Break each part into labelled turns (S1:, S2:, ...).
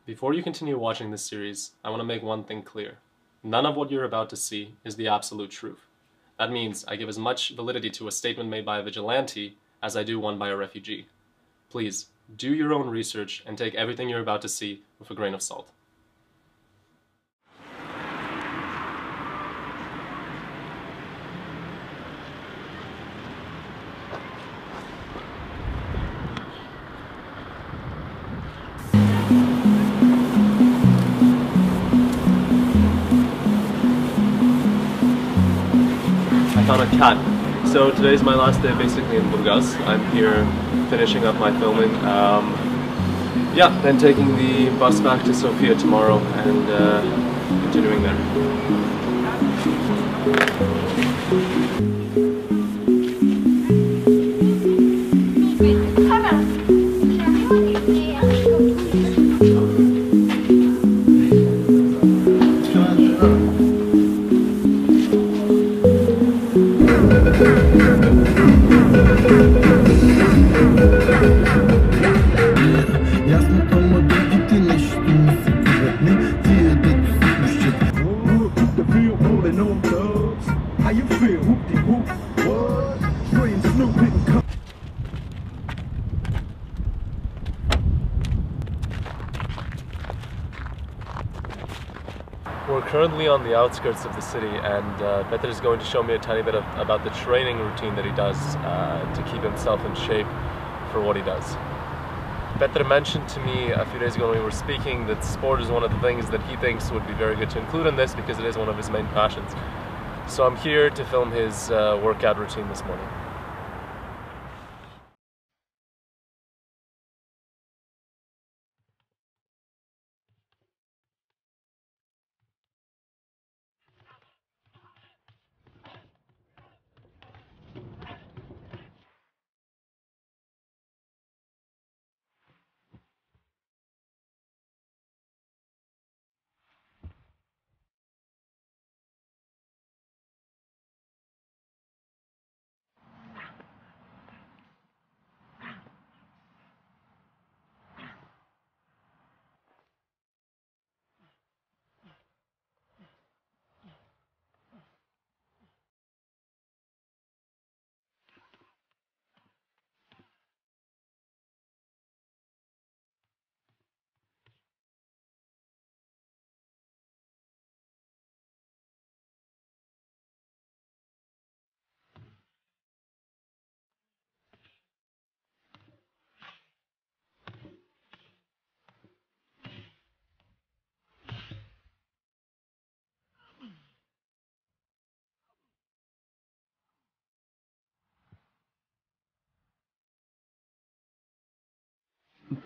S1: Before you continue watching this series, I want to make one thing clear. None of what you're about to see is the absolute truth. That means I give as much validity to a statement made by a vigilante as I do one by a refugee. Please, do your own research and take everything you're about to see with a grain of salt. I found a cat. So today's my last day basically in Burgas. I'm here finishing up my filming. Then taking the bus back to Sofia tomorrow and continuing there. We're currently on the outskirts of the city, and Peter is going to show me a tiny bit about the training routine that he does to keep himself in shape for what he does. Peter mentioned to me a few days ago when we were speaking that sport is one of the things that he thinks would be very good to include in this because it is one of his main passions. So I'm here to film his workout routine this morning.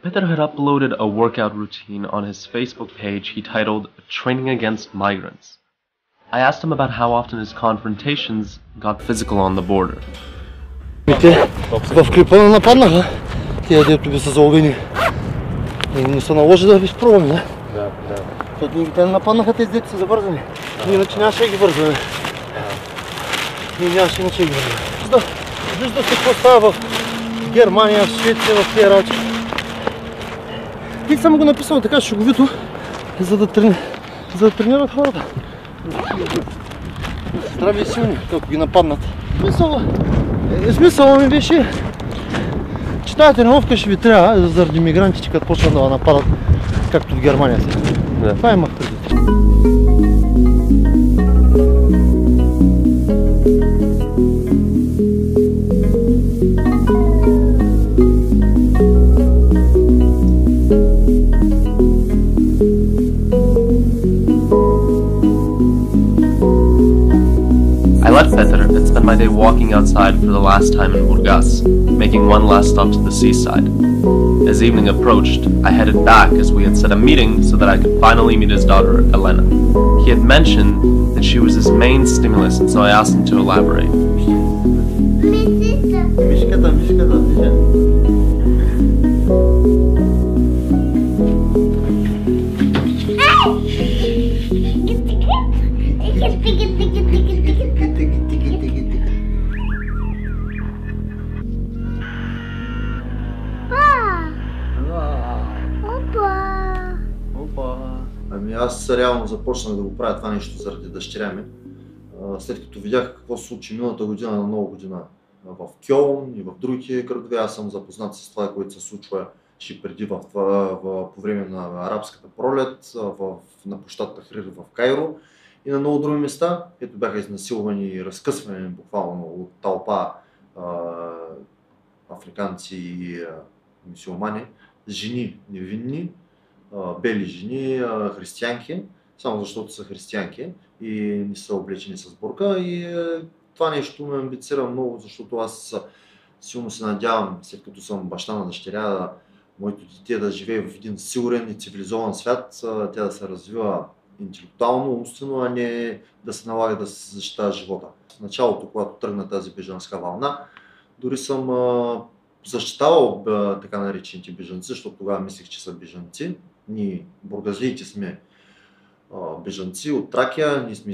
S1: Peter had uploaded a workout routine on his Facebook page he titled Training Against Migrants. I asked him about how often his confrontations got physical on the border.
S2: В клипа нападнаха, тия дето би са заловени и не се наложи да ви спробваме, да?
S1: Да.
S2: Защото те нападнаха тези дето са завързани, иначе нямаше да ги вързваме. Нямаше иначе да ги вързваме. Вижда се какво става в Германия, в Швеция, в тези работи. И съм го написал така шеговито, за да тренират хората. Здрави и силни, ако ги нападнат. Смисълът ми беше, че тази тренировка ще ви трябва заради мигрантите, като почнат да нападат, както в Германия сега.
S1: Да.
S2: Това имах предвид.
S1: I left Peter and spent my day walking outside for the last time in Burgas, making one last stop to the seaside. As evening approached, I headed back as we had set a meeting so that I could finally meet his daughter, Elena. He had mentioned that she was his main stimulus, and so I asked him to elaborate.
S2: Аз реално започнах да го правя това нещо заради дъщеря ми. След като видях какво се случи миналата година на Нова година в Кьолн и в другите градове, аз съм запознат с това, което се случва преди по време на арабската пролет, на площад Тахрир в Кайро и на много други места, където бяха изнасилвани и разкъсвани буквално от тълпа африканци и мюсюлмани, жени невинни, бели жени, християнки, само защото са християнки и не са облечени с бурка. И това нещо ме амбицира много, защото аз силно се надявам, след като съм баща на дъщеря, моето дете да живее в един сигурен и цивилизован свят, тя да се развива интелектуално, умствено, а не да се налага да се защитава живота. В началото, когато тръгна тази бежанска вълна, дори съм защитавал така наречените бежанци, защото тогава мислех, че са бежанци. Ние, бургазлиите, сме бежанци от Тракия, ние сме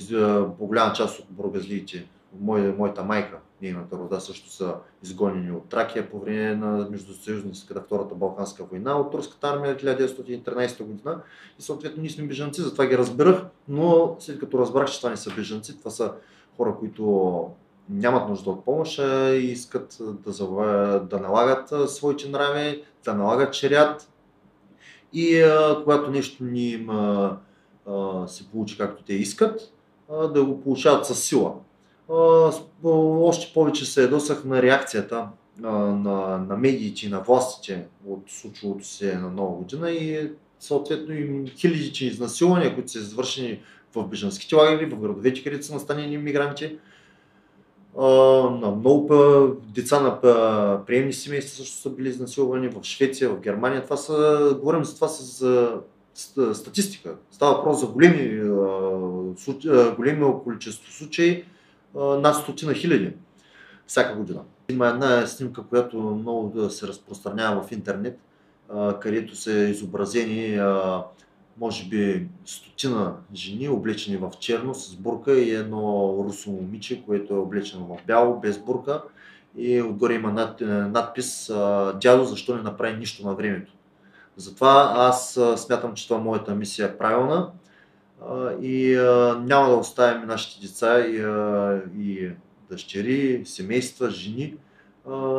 S2: по голяма част от бургазлиите. Моята майка, нейната рода, също са изгонени от Тракия по време на междусъюзницата Втората Балканска война от турската армия 1913 година. И съответно ние сме бежанци, затова ги разбирах, но след като разбрах, че това не са бежанци, това са хора, които нямат нужда от помощ и искат да налагат своите нрави, да налагат шериат. И когато нещо ни им се получи както те искат, да го получават със сила. Още повече се ядосах на реакцията на медиите и на властите от случилото се на Нова година и съответно и хилядите изнасилвания, които са извършени в бежанските лагери, в градовете, където са настанени мигранти. На много деца на приемни семейства също са били изнасилвани в Швеция, в Германия. Говорим за това с статистика. Става въпрос за големи количество случаи, над 100 хиляди всяка година. Има една снимка, която много се разпространява в интернет, където са изобразени може би 100 жени, облечени в черно с бурка и едно русо момиче, което е облечено в бяло, без бурка. И отгоре има надпис "Дядо, защо не направи нищо на времето?" Затова аз смятам, че това моята мисия е правилна и няма да оставим нашите деца и дъщери, семейства, жени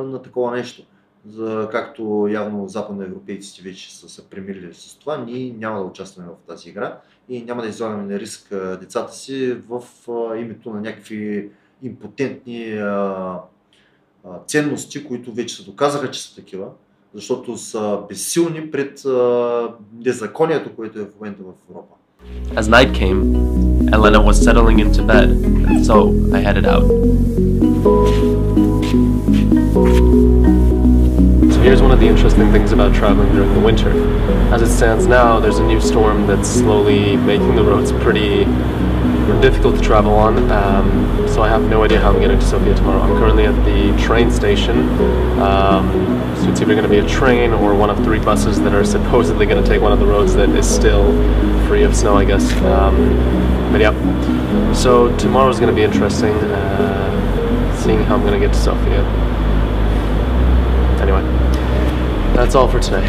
S2: на такова нещо. Както явно западноевропейците вече са се примирили с това, ние няма да участваме в тази игра и няма да излагаме на риск децата си в името на някакви импотентни ценности, които вече се доказаха, че са такива, защото са безсилни пред незаконието, което е в момента в Европа.
S1: As night came, Elena was settling into bed, and so I headed out. Here's one of the interesting things about traveling during the winter. As it stands now, there's a new storm that's slowly making the roads pretty difficult to travel on, so I have no idea how I'm getting to Sofia tomorrow. I'm currently at the train station, so it's either going to be a train or one of 3 buses that are supposedly going to take one of the roads that is still free of snow, I guess. But yeah, so tomorrow's going to be interesting, seeing how I'm going to get to Sofia. Anyway, that's all for today.